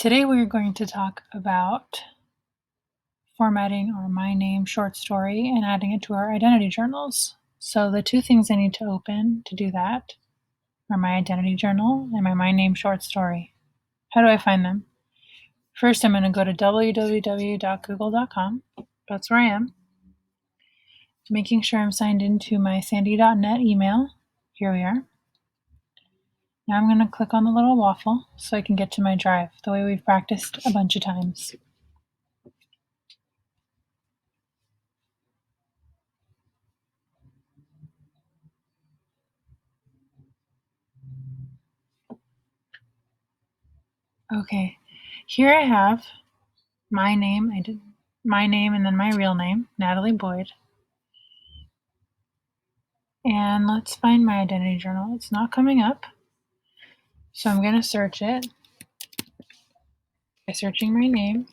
Today we're going to talk about formatting our My Name short story and adding it to our identity journals. So the two things I need to open to do that are my identity journal and my Name short story. How do I find them? First, I'm going to go to www.google.com. That's where I am. Making sure I'm signed into my sandy.net email. Here we are. Now I'm going to click on the little waffle so I can get to my drive, the way we've practiced a bunch of times. Okay, here I have my name. I did my name and then my real name, Natalie Boyd. And let's find my identity journal. It's not coming up. So I'm going to search it by searching my name.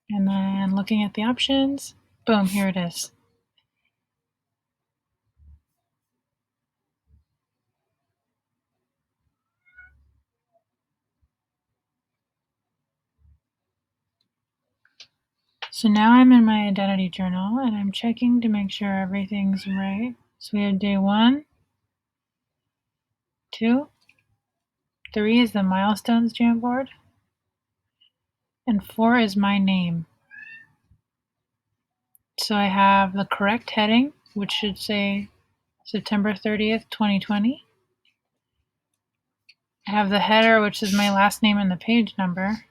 And then looking at the options, boom, here it is. So now I'm in my identity journal and I'm checking to make sure everything's right. So we have day 1, 2, 3 is the milestones Jamboard, and 4 is my name. So I have the correct heading, which should say September 30th, 2020. I have the header, which is my last name and the page number.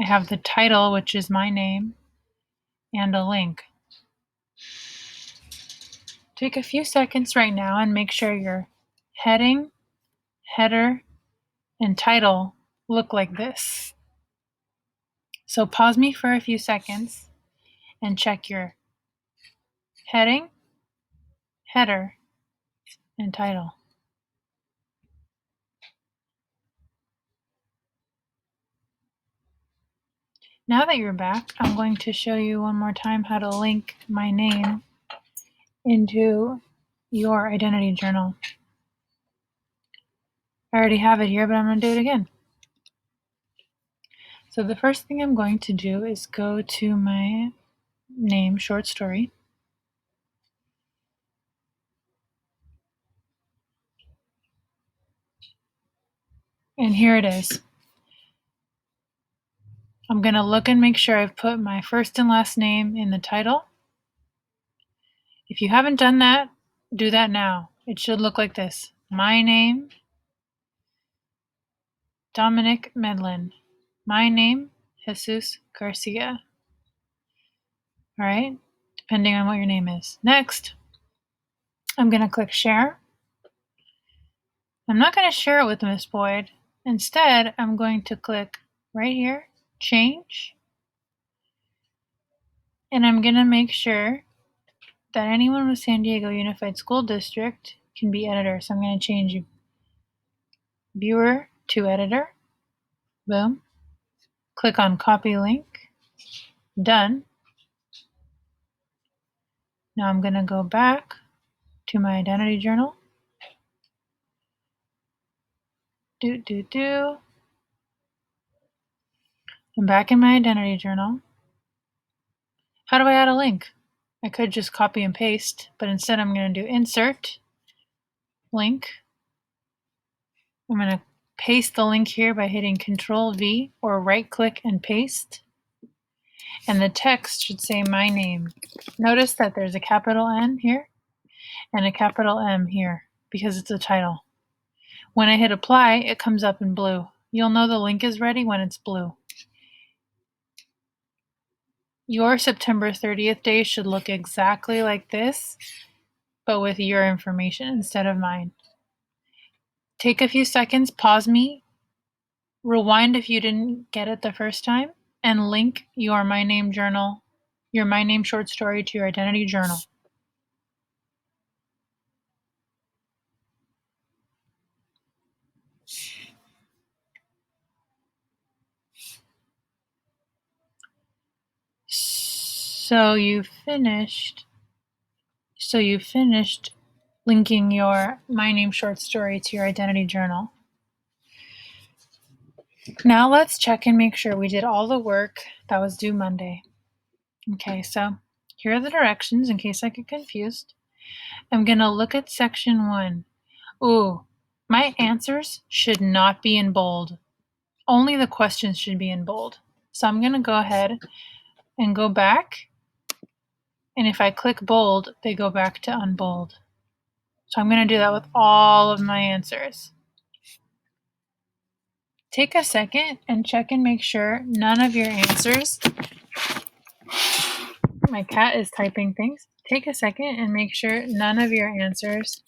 I have the title, which is my name, and a link. Take a few seconds right now and make sure your heading, header, and title look like this. So pause me for a few seconds and check your heading, header, and title. Now that you're back, I'm going to show you one more time how to link my name into your identity journal. I already have it here, but I'm going to do it again. So the first thing I'm going to do is go to my name short story. And here it is. I'm going to look and make sure I've put my first and last name in the title. If you haven't done that, do that now. It should look like this. My name, Dominic Medlin. My name, Jesus Garcia. All right, depending on what your name is. Next, I'm going to click share. I'm not going to share it with Miss Boyd. Instead, I'm going to click right here, change. And I'm going to make sure that anyone with San Diego Unified School District can be editor. So I'm going to change viewer to editor. Boom. Click on copy link. Done. Now I'm going to go back to my identity journal. I'm back in my identity journal. How do I add a link? I could just copy and paste, but instead I'm going to do insert, link. I'm going to paste the link here by hitting Control V or right click and paste. And the text should say my name. Notice that there's a capital N here and a capital M here because it's a title. When I hit apply, it comes up in blue. You'll know the link is ready when it's blue. Your September 30th day should look exactly like this, but with your information instead of mine. Take a few seconds, pause me, rewind if you didn't get it the first time, and link your My Name journal, your My Name short story to your identity journal. So you finished linking your My Name short story to your identity journal. Now let's check and make sure we did all the work that was due Monday. Okay, so here are the directions in case I get confused. I'm going to look at section 1. Ooh, my answers should not be in bold. Only the questions should be in bold. So I'm going to go ahead and go back. And if I click bold, they go back to unbold. So I'm going to do that with all of my answers. Take a second and check and make sure none of your answers. My cat is typing things. Take a second and make sure none of your answers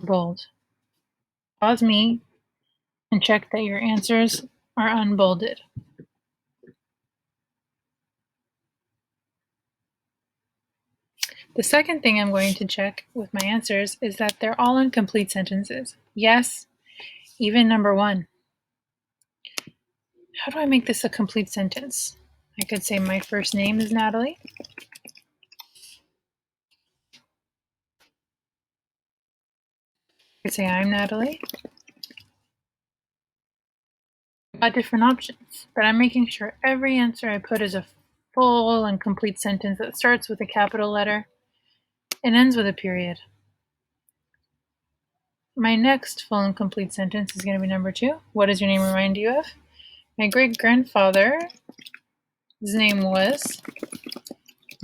bold. Pause me and check that your answers are unbolded. The second thing I'm going to check with my answers is that they're all in complete sentences. Yes, even number 1. How do I make this a complete sentence? I could say my first name is Natalie. I could say I'm Natalie. I've got different options, but I'm making sure every answer I put is a full and complete sentence that starts with a capital letter and ends with a period. My next full and complete sentence is going to be number 2. What does your name remind you of? My great-grandfather's name was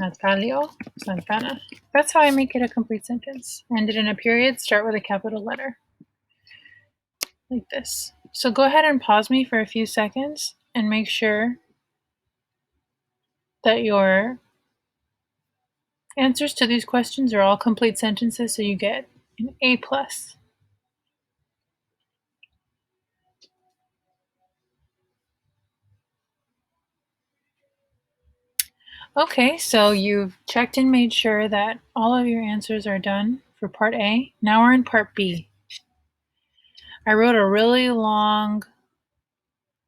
Natalio Santana. That's how I make it a complete sentence. End it in a period, start with a capital letter. Like this. So go ahead and pause me for a few seconds and make sure that your answers to these questions are all complete sentences so you get an A+. Okay, so you've checked and made sure that all of your answers are done for part A. Now we're in part B. I wrote a really long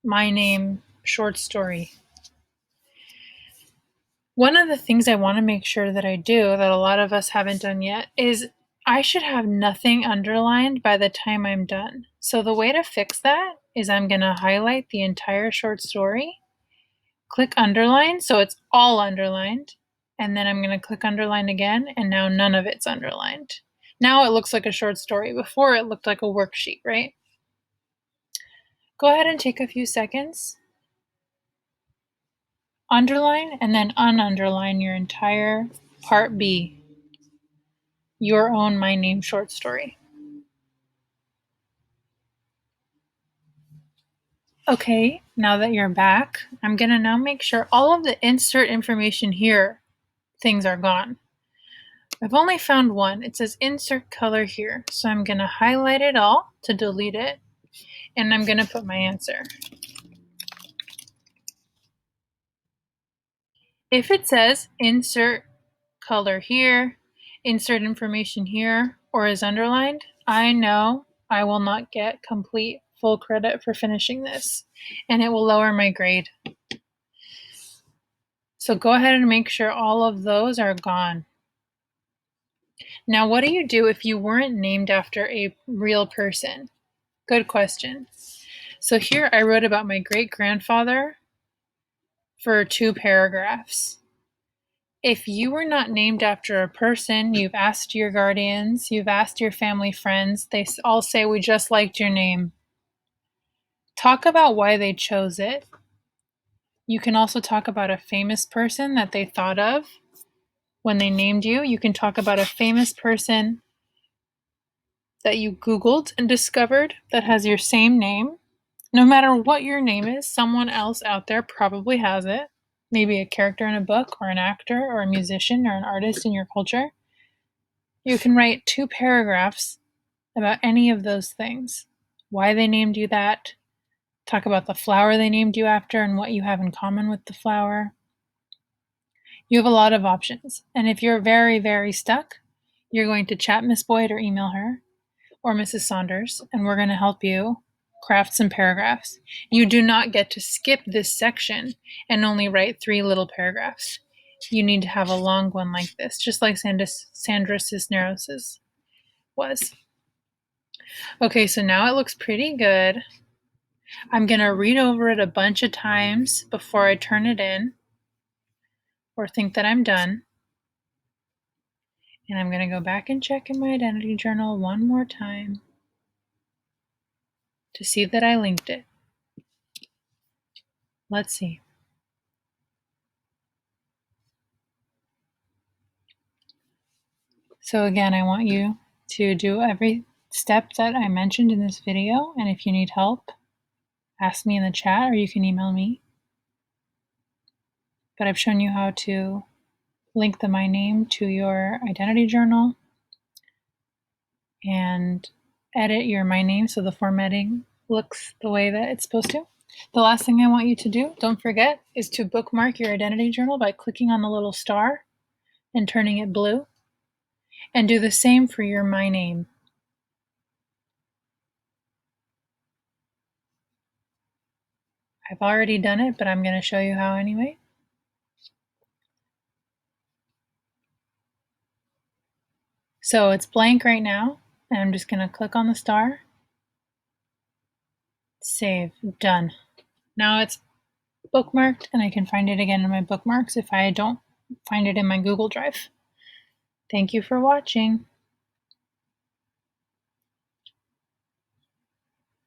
my name short story. One of the things I want to make sure that I do that a lot of us haven't done yet is I should have nothing underlined by the time I'm done. So the way to fix that is I'm going to highlight the entire short story, click underline so it's all underlined, and then I'm going to click underline again, and now none of it's underlined. Now it looks like a short story. Before it looked like a worksheet, right? Go ahead and take a few seconds, underline, and then ununderline your entire part B, your own my name short story. Okay, now that you're back, I'm going to now make sure all of the insert information here things are gone. I've only found one. It says insert color here. So I'm going to highlight it all to delete it, and I'm going to put my answer. If it says insert color here, insert information here, or is underlined, I know I will not get complete full credit for finishing this, and it will lower my grade. So go ahead and make sure all of those are gone. Now, what do you do if you weren't named after a real person? Good question. So here I wrote about my great-grandfather for 2 paragraphs. If you were not named after a person, you've asked your guardians, you've asked your family friends, they all say, we just liked your name. Talk about why they chose it. You can also talk about a famous person that they thought of when they named you. You can talk about a famous person that you Googled and discovered that has your same name. No matter what your name is, someone else out there probably has it. Maybe a character in a book, or an actor, or a musician, or an artist in your culture. You can write 2 paragraphs about any of those things. Why they named you that. Talk about the flower they named you after and what you have in common with the flower. You have a lot of options. And if you're very, very stuck, you're going to chat Miss Boyd or email her or Mrs. Saunders, and we're going to help you craft some paragraphs. You do not get to skip this section and only write 3 little paragraphs. You need to have a long one like this, just like Sandra Cisneros' was. Okay, so now it looks pretty good. I'm going to read over it a bunch of times before I turn it in or think that I'm done. And I'm going to go back and check in my identity journal one more time to see that I linked it. Let's see. So again, I want you to do every step that I mentioned in this video, and if you need help, ask me in the chat or you can email me. But I've shown you how to link the My Name to your identity journal and edit your My Name so the formatting looks the way that it's supposed to. The last thing I want you to do, don't forget, is to bookmark your identity journal by clicking on the little star and turning it blue. And do the same for your My Name. I've already done it, but I'm going to show you how anyway. So it's blank right now, and I'm just going to click on the star. Save. Done. Now it's bookmarked, and I can find it again in my bookmarks if I don't find it in my Google Drive. Thank you for watching.